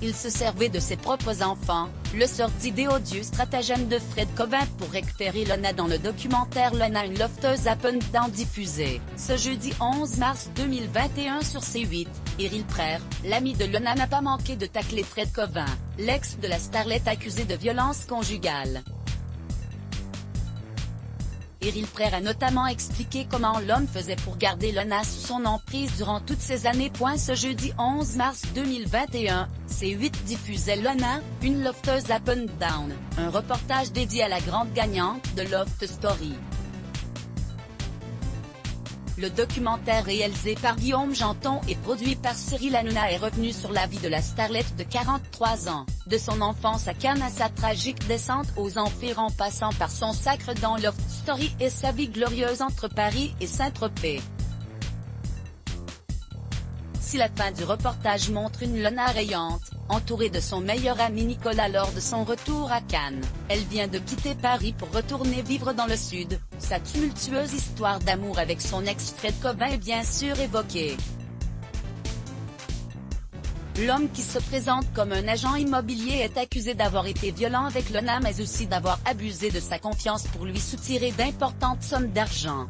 il se servait de ses propres enfants, le sordide et odieux stratagème de Fred Covin pour récupérer Lana dans le documentaire Lana une lofteuse up and down diffusé, ce jeudi 11 mars 2021 sur C8. Eryl Prère, l'ami de Lana n'a pas manqué de tacler Fred Covin, l'ex de la starlette accusée de violence conjugale. Eryl Prère a notamment expliqué comment l'homme faisait pour garder Lana sous son emprise durant toutes ces années. Ce jeudi 11 mars 2021, C8 diffusait Lana, une lofteuse up and down, un reportage dédié à la grande gagnante de Loft Story. Le documentaire réalisé par Guillaume Janton et produit par Cyril Hanouna est revenu sur la vie de la starlette de 43 ans, de son enfance à Cannes à sa tragique descente aux enfers en passant par son sacre dans Loft Story et sa vie glorieuse entre Paris et Saint-Tropez. Si la fin du reportage montre une Lana rayante, entourée de son meilleur ami Nicolas lors de son retour à Cannes, elle vient de quitter Paris pour retourner vivre dans le Sud. Sa tumultueuse histoire d'amour avec son ex Fred Covin est bien sûr évoquée. L'homme qui se présente comme un agent immobilier est accusé d'avoir été violent avec Lana mais aussi d'avoir abusé de sa confiance pour lui soutirer d'importantes sommes d'argent.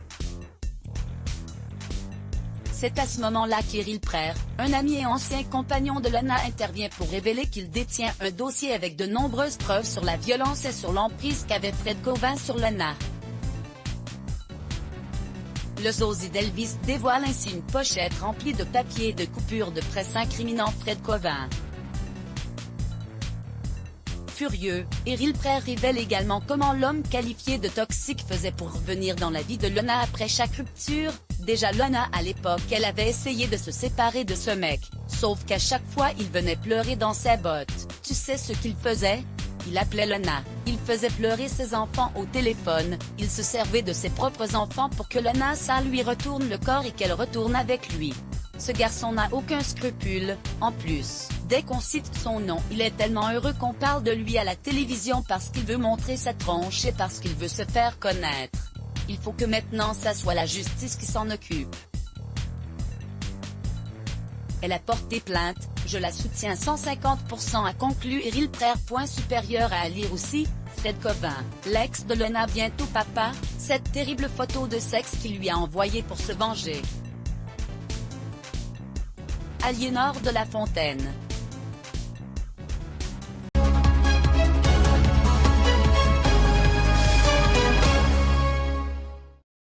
C'est à ce moment-là qu'Eryl Prère, un ami et ancien compagnon de Lana intervient pour révéler qu'il détient un dossier avec de nombreuses preuves sur la violence et sur l'emprise qu'avait Fred Covin sur Lana. Le sosie d'Elvis dévoile ainsi une pochette remplie de papiers et de coupures de presse incriminant Fred Covin. Furieux, Eryl Prère révèle également comment l'homme qualifié de toxique faisait pour revenir dans la vie de Lana après chaque rupture. Déjà Lana à l'époque elle avait essayé de se séparer de ce mec, sauf qu'à chaque fois il venait pleurer dans ses bottes. Tu sais ce qu'il faisait? Il appelait Lana, il faisait pleurer ses enfants au téléphone, il se servait de ses propres enfants pour que Lana ça lui retourne le corps et qu'elle retourne avec lui. Ce garçon n'a aucun scrupule, en plus, dès qu'on cite son nom il est tellement heureux qu'on parle de lui à la télévision parce qu'il veut montrer sa tronche et parce qu'il veut se faire connaître. Il faut que maintenant ça soit la justice qui s'en occupe. Elle a porté plainte, je la soutiens 150% a conclu Eryl Prère. Supérieur à lire aussi, Fred Covin, l'ex de Lana bientôt papa, cette terrible photo de sexe qu'il lui a envoyée pour se venger. Aliénor de la Fontaine.